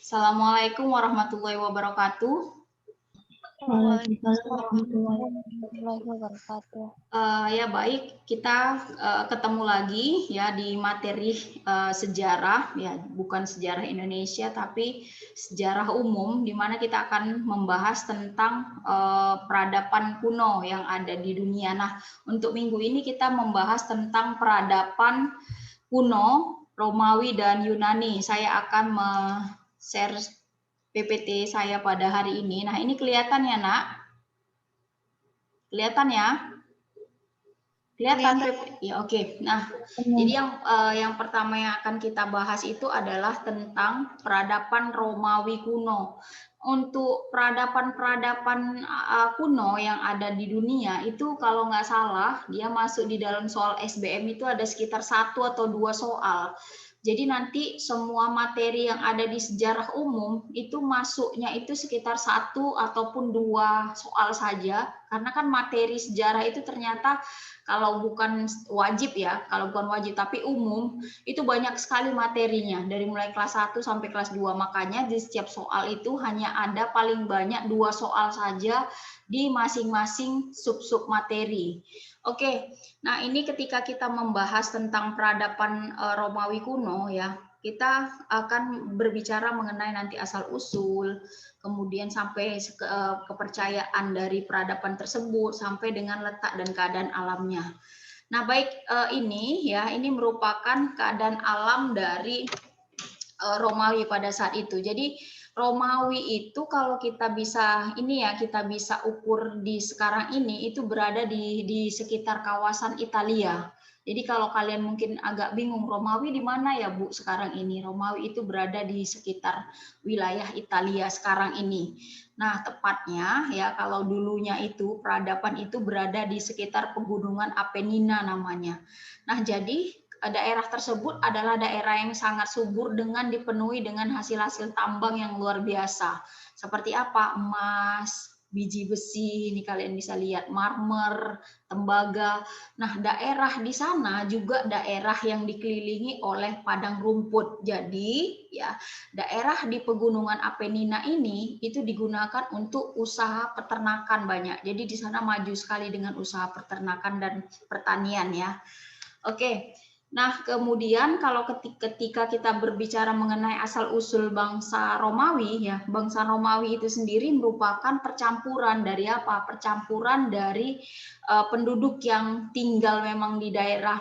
Assalamualaikum warahmatullahi wabarakatuh. Waalaikumsalam warahmatullahi wabarakatuh. Ya baik, kita ketemu lagi ya di materi sejarah ya, bukan sejarah Indonesia tapi sejarah umum, di mana kita akan membahas tentang peradaban kuno yang ada di dunia. Nah, untuk minggu ini kita membahas tentang peradaban kuno Romawi dan Yunani. Saya akan share PPT saya pada hari ini. Nah, ini kelihatan ya, Nak? Kelihatan ya? Kelihatan. Ya, oke. Nah, jadi yang pertama yang akan kita bahas itu adalah tentang peradaban Romawi kuno. Untuk peradaban kuno yang ada di dunia itu kalau nggak salah dia masuk di dalam soal SBM itu ada sekitar 1 atau 2 soal. Jadi nanti semua materi yang ada di sejarah umum itu masuknya itu sekitar 1 ataupun 2 soal saja, karena kan materi sejarah itu ternyata kalau bukan wajib ya, kalau bukan wajib tapi umum, itu banyak sekali materinya dari mulai kelas 1 sampai kelas 2. Makanya di setiap soal itu hanya ada paling banyak 2 soal saja di masing-masing sub-sub materi. Oke, nah ini ketika kita membahas tentang peradaban Romawi kuno ya, kita akan berbicara mengenai nanti asal-usul, kemudian sampai kepercayaan dari peradaban tersebut, sampai dengan letak dan keadaan alamnya. Nah, baik, ini merupakan keadaan alam dari Romawi pada saat itu. Jadi Romawi itu kalau kita bisa kita bisa ukur di sekarang ini itu berada di sekitar kawasan Italia. Jadi kalau kalian mungkin agak bingung Romawi di mana ya Bu sekarang ini? Romawi itu berada di sekitar wilayah Italia sekarang ini. Nah, tepatnya ya kalau dulunya itu peradaban itu berada di sekitar pegunungan Apennina namanya. Nah, jadi daerah tersebut adalah daerah yang sangat subur dengan dipenuhi dengan hasil-hasil tambang yang luar biasa. Seperti apa? Emas, biji besi, ini kalian bisa lihat, marmer, tembaga. Nah, daerah di sana juga daerah yang dikelilingi oleh padang rumput. Jadi, ya, daerah di pegunungan Apennina ini itu digunakan untuk usaha peternakan banyak. Jadi di sana maju sekali dengan usaha peternakan dan pertanian ya. Oke. Nah, kemudian kalau ketika kita berbicara mengenai asal-usul bangsa Romawi, ya, bangsa Romawi itu sendiri merupakan percampuran dari apa? Percampuran dari penduduk yang tinggal memang di daerah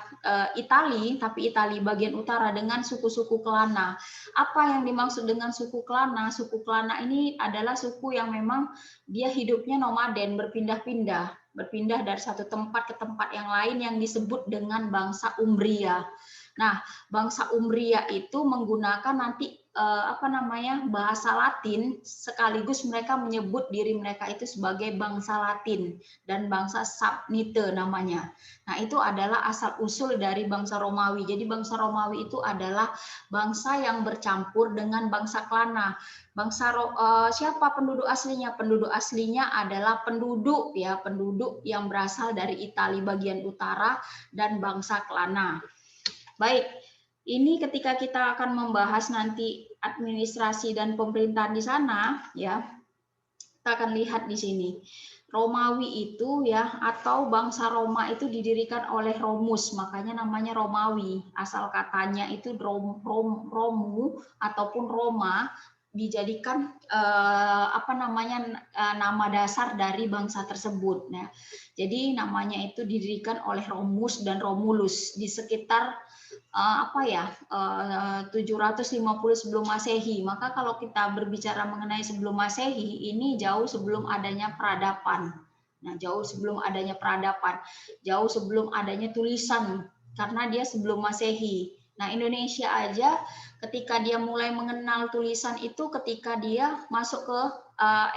Itali, tapi Itali bagian utara dengan suku-suku Kelana. Apa yang dimaksud dengan suku Kelana? Suku Kelana ini adalah suku yang memang dia hidupnya nomaden, berpindah-pindah dari satu tempat ke tempat yang lain yang disebut dengan bangsa Umbria. Nah, bangsa Umbria itu menggunakan nanti bahasa Latin, sekaligus mereka menyebut diri mereka itu sebagai bangsa Latin dan bangsa Samnite namanya. Nah, itu adalah asal usul dari bangsa Romawi. Jadi bangsa Romawi itu adalah bangsa yang bercampur dengan bangsa Klana. Siapa penduduk aslinya? Penduduk aslinya adalah penduduk yang berasal dari Italia bagian utara dan bangsa Klana. Baik, ini ketika kita akan membahas nanti administrasi dan pemerintahan di sana, ya, kita akan lihat di sini. Romawi itu ya, atau bangsa Roma itu didirikan oleh Romus, makanya namanya Romawi. Asal katanya itu Romu ataupun Roma, dijadikan nama dasar dari bangsa tersebut. Nah, jadi namanya itu didirikan oleh Romus dan Romulus di sekitar 750 sebelum Masehi. Maka kalau kita berbicara mengenai sebelum Masehi, ini jauh sebelum adanya peradaban. Nah, jauh sebelum adanya peradaban, jauh sebelum adanya tulisan, karena dia sebelum Masehi. Nah, Indonesia aja ketika dia mulai mengenal tulisan itu ketika dia masuk ke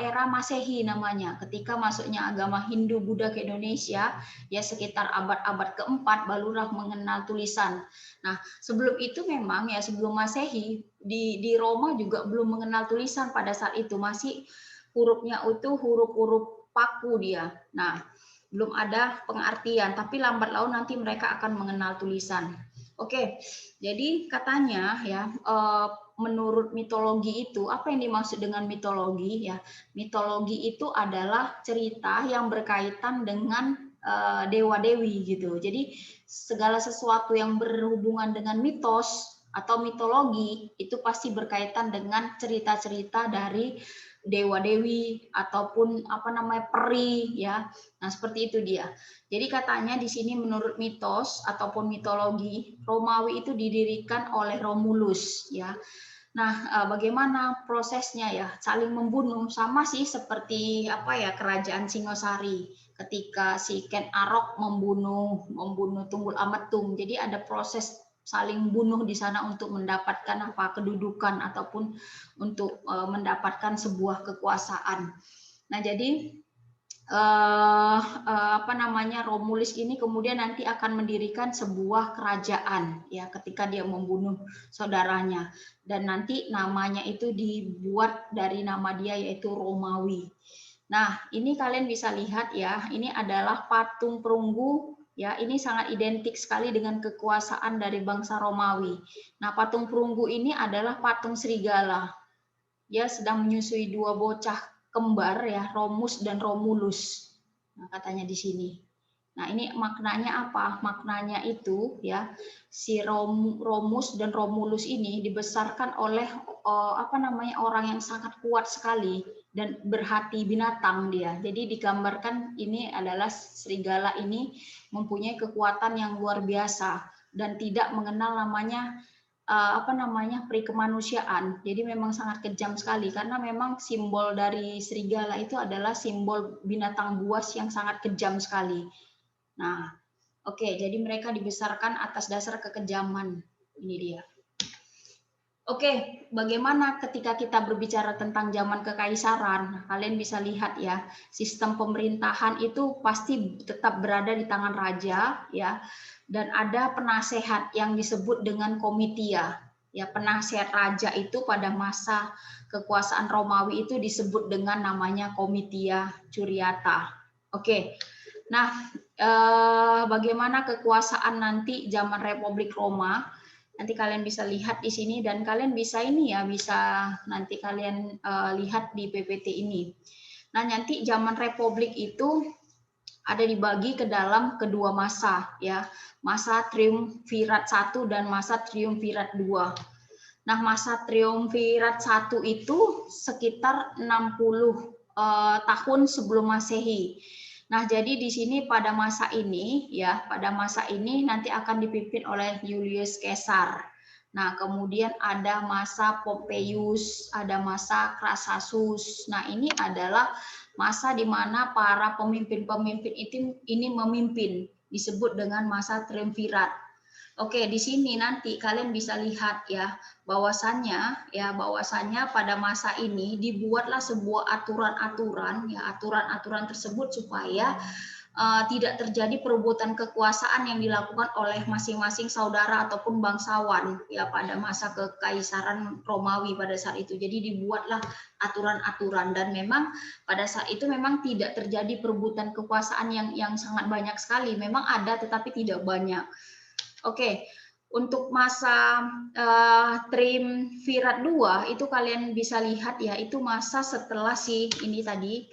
era Masehi namanya. Ketika masuknya agama Hindu Buddha ke Indonesia, ya sekitar abad-abad keempat barulah mengenal tulisan. Nah, sebelum itu memang ya sebelum Masehi di Roma juga belum mengenal tulisan pada saat itu, masih hurufnya itu huruf-huruf paku dia. Nah, belum ada pengartian, tapi lambat laun nanti mereka akan mengenal tulisan. Oke, jadi katanya ya menurut mitologi itu, apa yang dimaksud dengan mitologi ya? Mitologi itu adalah cerita yang berkaitan dengan dewa-dewi gitu. Jadi segala sesuatu yang berhubungan dengan mitos atau mitologi itu pasti berkaitan dengan cerita-cerita dari dewa-dewi ataupun apa namanya peri ya. Nah, seperti itu dia. Jadi katanya di sini menurut mitos ataupun mitologi, Romawi itu didirikan oleh Romulus ya. Nah, bagaimana prosesnya ya? Saling membunuh sama sih seperti apa ya kerajaan Singosari ketika si Ken Arok membunuh Tunggul Ametung. Jadi ada proses saling bunuh di sana untuk mendapatkan apa kedudukan ataupun untuk mendapatkan sebuah kekuasaan. Nah, jadi apa namanya Romulus ini kemudian nanti akan mendirikan sebuah kerajaan ya ketika dia membunuh saudaranya dan nanti namanya itu dibuat dari nama dia yaitu Romawi. Nah, ini kalian bisa lihat ya, ini adalah patung perunggu ya, ini sangat identik sekali dengan kekuasaan dari bangsa Romawi. Nah, patung perunggu ini adalah patung serigala. Dia sedang menyusui dua bocah kembar ya, Romus dan Romulus. Nah, katanya di sini. Nah, ini maknanya apa? Maknanya itu ya, si Romus dan Romulus ini dibesarkan oleh apa namanya orang yang sangat kuat sekali dan berhati binatang dia. Jadi digambarkan ini adalah serigala ini mempunyai kekuatan yang luar biasa dan tidak mengenal namanya apa namanya peri kemanusiaan. Jadi memang sangat kejam sekali karena memang simbol dari serigala itu adalah simbol binatang buas yang sangat kejam sekali. Nah, oke, jadi mereka dibesarkan atas dasar kekejaman. Ini dia. Oke, bagaimana ketika kita berbicara tentang zaman kekaisaran? Kalian bisa lihat ya, sistem pemerintahan itu pasti tetap berada di tangan raja ya. Dan ada penasehat yang disebut dengan komitia. Ya, penasehat raja itu pada masa kekuasaan Romawi itu disebut dengan namanya komitia curiata. Oke. Nah, bagaimana kekuasaan nanti zaman Republik Roma? Nanti kalian bisa lihat di sini dan kalian bisa ini ya, bisa nanti kalian lihat di PPT ini. Nah, nanti zaman Republik itu ada dibagi ke dalam kedua masa ya, masa Triumvirat 1 dan masa Triumvirat 2. Nah, masa Triumvirat 1 itu sekitar 60 tahun sebelum Masehi. Nah, jadi di sini pada masa ini ya, pada masa ini nanti akan dipimpin oleh Julius Caesar. Nah, kemudian ada masa Pompeius, ada masa Crassus. Nah, ini adalah masa di mana para pemimpin-pemimpin ini memimpin, disebut dengan masa triumvirat. Oke, di sini nanti kalian bisa lihat ya bahwasannya pada masa ini dibuatlah sebuah aturan-aturan ya, aturan-aturan tersebut supaya tidak terjadi perebutan kekuasaan yang dilakukan oleh masing-masing saudara ataupun bangsawan ya pada masa kekaisaran Romawi pada saat itu. Jadi dibuatlah aturan-aturan dan memang pada saat itu memang tidak terjadi perebutan kekuasaan yang sangat banyak sekali. Memang ada tetapi tidak banyak. Oke, untuk masa Triumvirat 2 itu kalian bisa lihat ya, itu masa setelah si ini tadi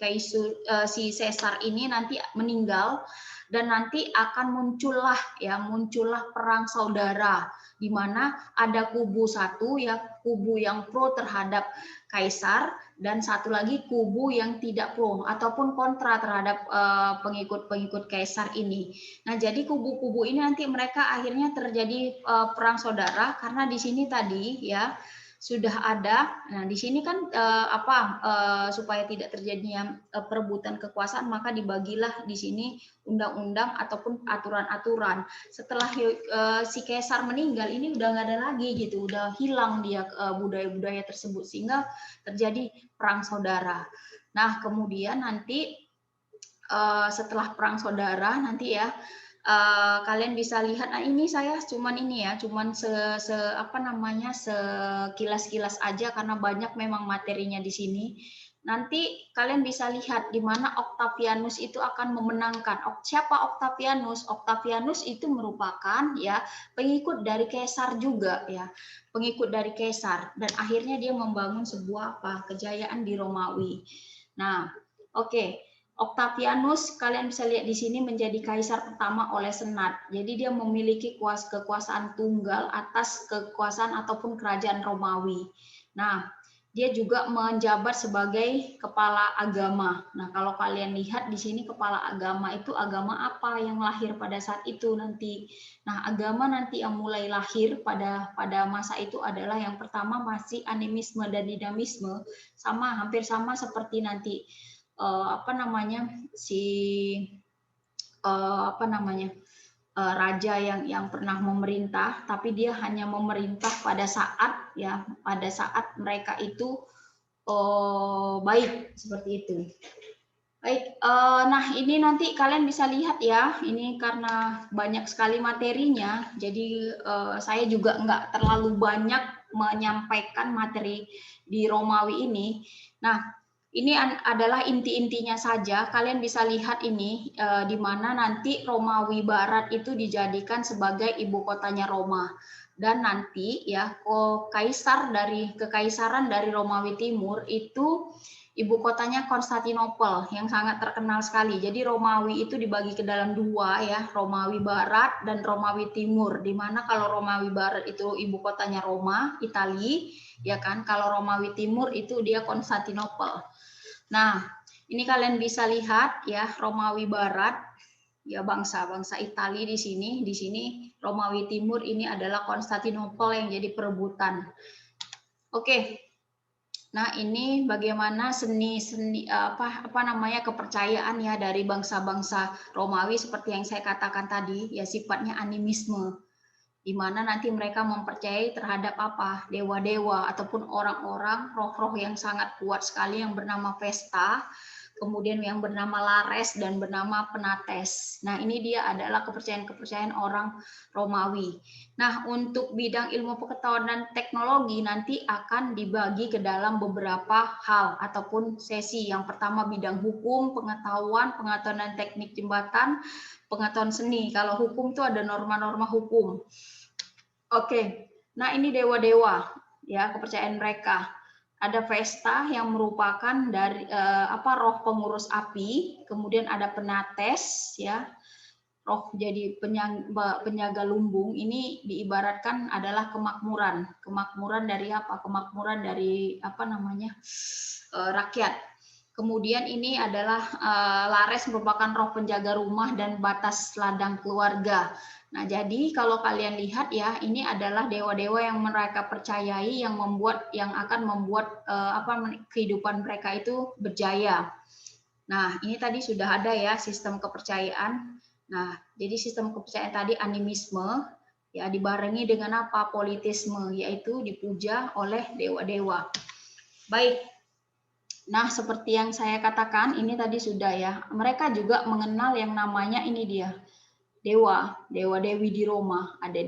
si Caesar ini nanti meninggal dan nanti akan muncullah perang saudara di mana ada kubu satu ya, kubu yang pro terhadap kaisar dan satu lagi kubu yang tidak pro ataupun kontra terhadap pengikut-pengikut kaisar ini. Nah, jadi kubu-kubu ini nanti mereka akhirnya terjadi perang saudara karena di sini tadi ya sudah ada. Nah, di sini kan supaya tidak terjadinya perebutan kekuasaan maka dibagilah di sini undang-undang ataupun aturan-aturan. Setelah si Kaisar meninggal ini udah nggak ada lagi gitu, udah hilang dia budaya-budaya tersebut sehingga terjadi perang saudara. Nah, kemudian nanti setelah perang saudara nanti ya kalian bisa lihat. Nah, ini saya cuman sekilas-kilas aja karena banyak memang materinya di sini. nanti kalian bisa lihat di mana Octavianus itu akan memenangkan. Siapa Octavianus? Octavianus itu merupakan ya pengikut dari Kaisar juga ya, pengikut dari Kaisar, dan akhirnya dia membangun sebuah kejayaan di Romawi. Nah, oke. Octavianus kalian bisa lihat di sini menjadi kaisar pertama oleh Senat. Jadi dia memiliki kekuasaan tunggal atas kekuasaan ataupun kerajaan Romawi. Nah, dia juga menjabat sebagai kepala agama. Nah, kalau kalian lihat di sini kepala agama itu agama apa yang lahir pada saat itu nanti. Nah, agama nanti yang mulai lahir pada masa itu adalah yang pertama masih animisme dan dinamisme, hampir sama seperti nanti raja yang pernah memerintah, tapi dia hanya memerintah pada saat mereka itu baik, seperti itu. Baik, nah ini nanti kalian bisa lihat ya, ini karena banyak sekali materinya, jadi saya juga nggak terlalu banyak menyampaikan materi di Romawi ini. Nah, ini adalah inti-intinya saja. Kalian bisa lihat ini di mana nanti Romawi Barat itu dijadikan sebagai ibu kotanya Roma, dan nanti ya kekaisaran dari Romawi Timur itu ibu kotanya Konstantinopel yang sangat terkenal sekali. Jadi Romawi itu dibagi ke dalam dua ya, Romawi Barat dan Romawi Timur. Di mana kalau Romawi Barat itu ibu kotanya Roma, Italia, ya kan? Kalau Romawi Timur itu dia Konstantinopel. Nah, ini kalian bisa lihat ya, Romawi Barat ya bangsa-bangsa Italia di sini Romawi Timur ini adalah Konstantinopel yang jadi perebutan. Oke. Nah, ini bagaimana kepercayaan ya dari bangsa-bangsa Romawi seperti yang saya katakan tadi, ya sifatnya animisme, di mana nanti mereka mempercayai terhadap dewa-dewa ataupun orang-orang roh-roh yang sangat kuat sekali yang bernama Vesta, kemudian yang bernama Lares dan bernama Penates. Nah, ini dia adalah kepercayaan-kepercayaan orang Romawi. Nah, untuk bidang ilmu pengetahuan dan teknologi nanti akan dibagi ke dalam beberapa hal ataupun sesi. Yang pertama bidang hukum, pengetahuan dan teknik jembatan, pengetahuan seni. Kalau hukum itu ada norma-norma hukum. Oke, nah ini dewa-dewa ya, kepercayaan mereka. Ada Vesta yang merupakan dari roh pengurus api, kemudian ada Penates ya, roh jadi penjaga lumbung. Ini diibaratkan adalah kemakmuran. Kemakmuran dari apa? Kemakmuran dari rakyat. Kemudian ini adalah Lares merupakan roh penjaga rumah dan batas ladang keluarga. Nah, jadi kalau kalian lihat ya, ini adalah dewa-dewa yang mereka percayai yang akan membuat kehidupan mereka itu berjaya. Nah, ini tadi sudah ada ya sistem kepercayaan. Nah, jadi sistem kepercayaan tadi animisme ya dibarengi dengan politisme, yaitu dipuja oleh dewa-dewa. Baik. Nah, seperti yang saya katakan ini tadi sudah ya. Mereka juga mengenal yang namanya ini dia. Dewa-dewi di Roma, ada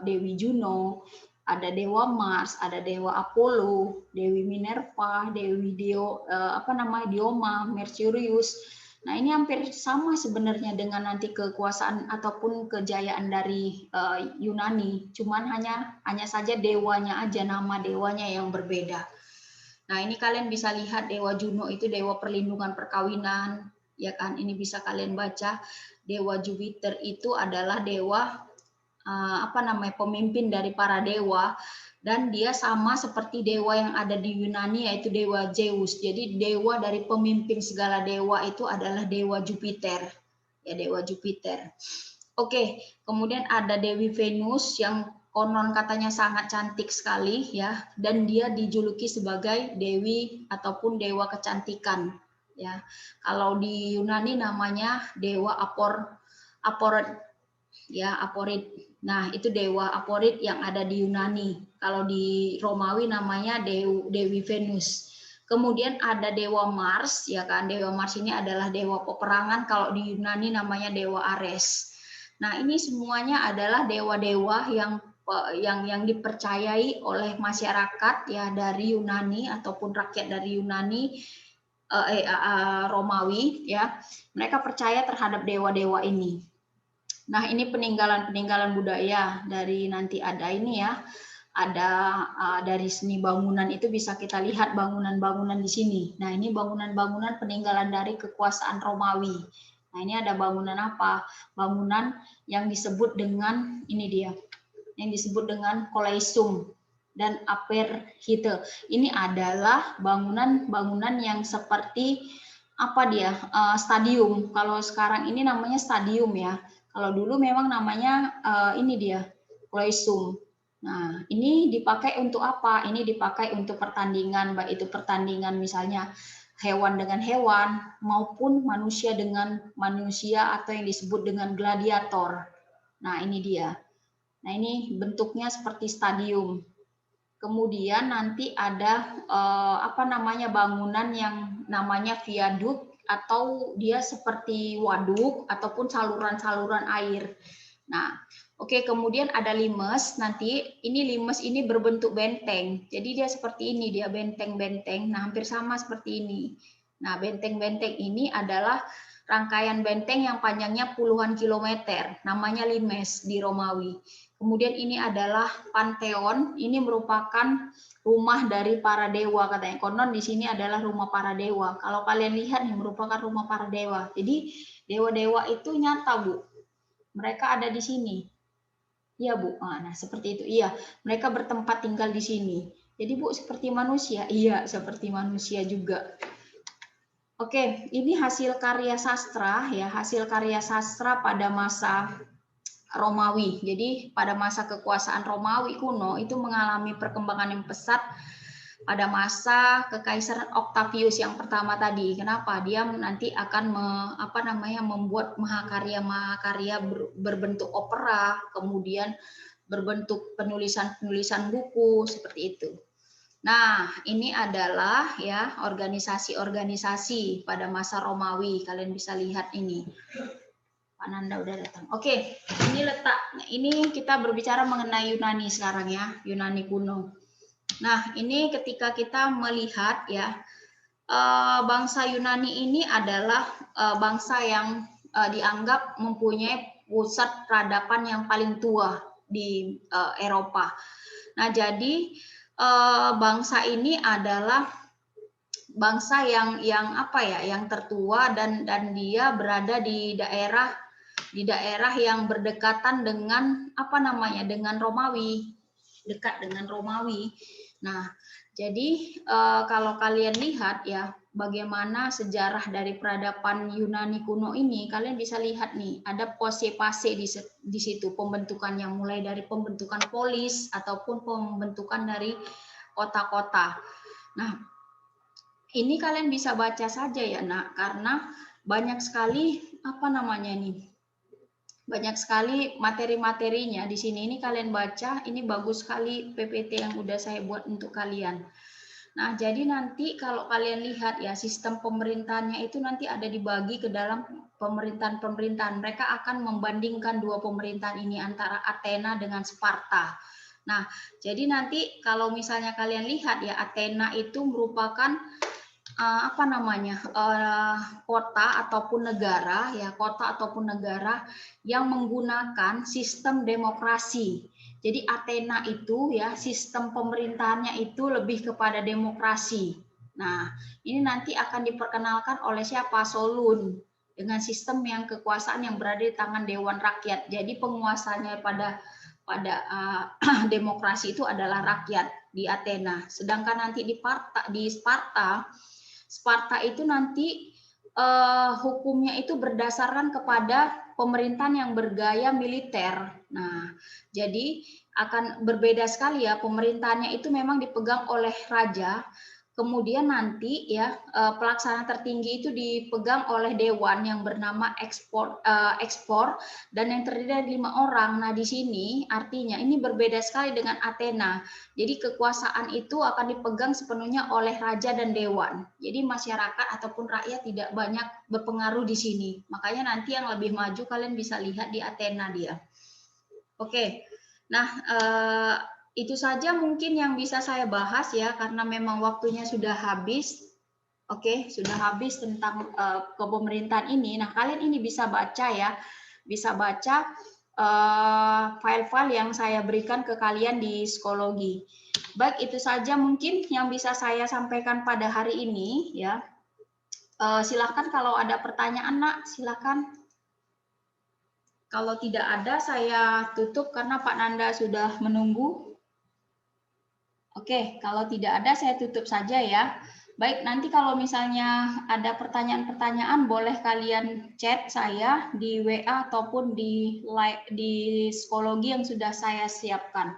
Dewi Juno, ada Dewa Mars, ada Dewa Apollo, Dewi Minerva, Dewi Dioma, Mercurius. Nah, ini hampir sama sebenarnya dengan nanti kekuasaan ataupun kejayaan dari Yunani, cuman hanya saja dewanya aja, nama dewanya yang berbeda. Nah, ini kalian bisa lihat Dewa Juno itu dewa perlindungan perkawinan, ya kan? Ini bisa kalian baca. Dewa Jupiter itu adalah dewa pemimpin dari para dewa, dan dia sama seperti dewa yang ada di Yunani yaitu dewa Zeus. Jadi dewa dari pemimpin segala dewa itu adalah dewa Jupiter. Ya, dewa Jupiter. Oke, kemudian ada Dewi Venus yang konon katanya sangat cantik sekali ya, dan dia dijuluki sebagai dewi ataupun dewa kecantikan. Ya, kalau di Yunani namanya dewa Aporit, ya Aporit. Nah, itu dewa Aporit yang ada di Yunani. Kalau di Romawi namanya Dewi Venus. Kemudian ada dewa Mars, ya kan? Dewa Mars ini adalah dewa peperangan. Kalau di Yunani namanya dewa Ares. Nah, ini semuanya adalah dewa-dewa yang dipercayai oleh masyarakat ya dari Yunani ataupun rakyat dari Yunani Romawi ya, mereka percaya terhadap dewa-dewa ini. Nah, ini peninggalan-peninggalan budaya dari nanti ada ini ya, ada dari seni bangunan itu bisa kita lihat bangunan-bangunan di sini. Nah, ini bangunan-bangunan peninggalan dari kekuasaan Romawi. Nah, ini ada bangunan apa? Bangunan yang disebut dengan ini dia, yang disebut dengan Colosseum dan Aperhite. Ini adalah bangunan-bangunan yang seperti apa dia? Stadium. Kalau sekarang ini namanya stadium ya. Kalau dulu memang namanya ini dia, Colosseum. Nah, ini dipakai untuk apa? Ini dipakai untuk pertandingan, baik itu pertandingan misalnya hewan dengan hewan maupun manusia dengan manusia atau yang disebut dengan gladiator. Nah, ini dia. Nah, ini bentuknya seperti stadium. Kemudian nanti ada apa namanya bangunan yang namanya viaduk atau dia seperti waduk ataupun saluran-saluran air. Nah, oke, kemudian ada limes. Nanti ini limes ini berbentuk benteng. Jadi dia seperti ini, dia benteng-benteng. Nah, hampir sama seperti ini. Nah, benteng-benteng ini adalah rangkaian benteng yang panjangnya puluhan kilometer. Namanya limes di Romawi. Kemudian ini adalah Pantheon. Ini merupakan rumah dari para dewa katanya. Konon di sini adalah rumah para dewa. Kalau kalian lihat nih merupakan rumah para dewa. Jadi dewa-dewa itu nyata, Bu. Mereka ada di sini. Iya, Bu. Nah, seperti itu. Iya, mereka bertempat tinggal di sini. Jadi, Bu, seperti manusia. Iya, seperti manusia juga. Oke, ini hasil karya sastra ya, hasil karya sastra pada masa Romawi. Jadi pada masa kekuasaan Romawi kuno itu mengalami perkembangan yang pesat pada masa Kekaisaran Octavius yang pertama tadi. Kenapa? Dia nanti akan membuat mahakarya-mahakarya berbentuk opera, kemudian berbentuk penulisan-penulisan buku seperti itu. Nah, ini adalah ya organisasi-organisasi pada masa Romawi. Kalian bisa lihat ini. Pak Nanda udah datang. Oke, ini letak. Ini kita berbicara mengenai Yunani sekarang ya, Yunani kuno. Nah, ini ketika kita melihat ya, bangsa Yunani ini adalah bangsa yang dianggap mempunyai pusat peradaban yang paling tua di Eropa. Nah, jadi bangsa ini adalah bangsa yang tertua dan dia berada di daerah yang berdekatan dengan dengan Romawi, dekat dengan Romawi. Nah, jadi kalau kalian lihat ya bagaimana sejarah dari peradaban Yunani kuno ini, kalian bisa lihat nih ada fase-fase di situ pembentukannya, mulai dari pembentukan polis ataupun pembentukan dari kota-kota. Nah, ini kalian bisa baca saja ya, Nak, karena banyak sekali banyak sekali materi-materinya di sini. Ini kalian baca, ini bagus sekali PPT yang udah saya buat untuk kalian. Nah, jadi nanti kalau kalian lihat ya sistem pemerintahannya itu nanti ada dibagi ke dalam pemerintahan-pemerintahan. Mereka akan membandingkan dua pemerintahan ini antara Athena dengan Sparta. Nah, jadi nanti kalau misalnya kalian lihat ya Athena itu merupakan kota ataupun negara yang menggunakan sistem demokrasi. Jadi Athena itu ya sistem pemerintahannya itu lebih kepada demokrasi. Nah, ini nanti akan diperkenalkan oleh siapa? Solun dengan sistem yang kekuasaan yang berada di tangan dewan rakyat. Jadi penguasanya pada demokrasi itu adalah rakyat di Athena. Sedangkan nanti di Sparta itu nanti hukumnya itu berdasarkan kepada pemerintahan yang bergaya militer. Nah, jadi akan berbeda sekali ya pemerintahannya itu memang dipegang oleh raja. Kemudian nanti ya pelaksana tertinggi itu dipegang oleh dewan yang bernama ekspor dan yang terdiri dari 5 orang. Nah, di sini artinya ini berbeda sekali dengan Athena. Jadi kekuasaan itu akan dipegang sepenuhnya oleh raja dan dewan. Jadi masyarakat ataupun rakyat tidak banyak berpengaruh di sini. Makanya nanti yang lebih maju kalian bisa lihat di Athena dia. Oke. Nah, itu saja mungkin yang bisa saya bahas ya karena memang waktunya sudah habis. Oke, sudah habis tentang kepemerintahan ini. Nah, kalian ini bisa baca ya, bisa baca file-file yang saya berikan ke kalian di psikologi. Baik, itu saja mungkin yang bisa saya sampaikan pada hari ini ya. Silakan kalau ada pertanyaan, Nak, silakan. Kalau tidak ada, saya tutup karena Pak Nanda sudah menunggu. Oke, kalau tidak ada, saya tutup saja ya. Baik, nanti kalau misalnya ada pertanyaan-pertanyaan, boleh kalian chat saya di WA ataupun di psikologi yang sudah saya siapkan.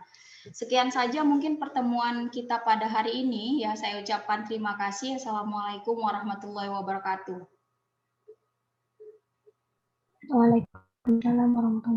Sekian saja mungkin pertemuan kita pada hari ini. Ya, saya ucapkan terima kasih. Assalamualaikum warahmatullahi wabarakatuh. Waalaikumsalam warahmatullahi wabarakatuh.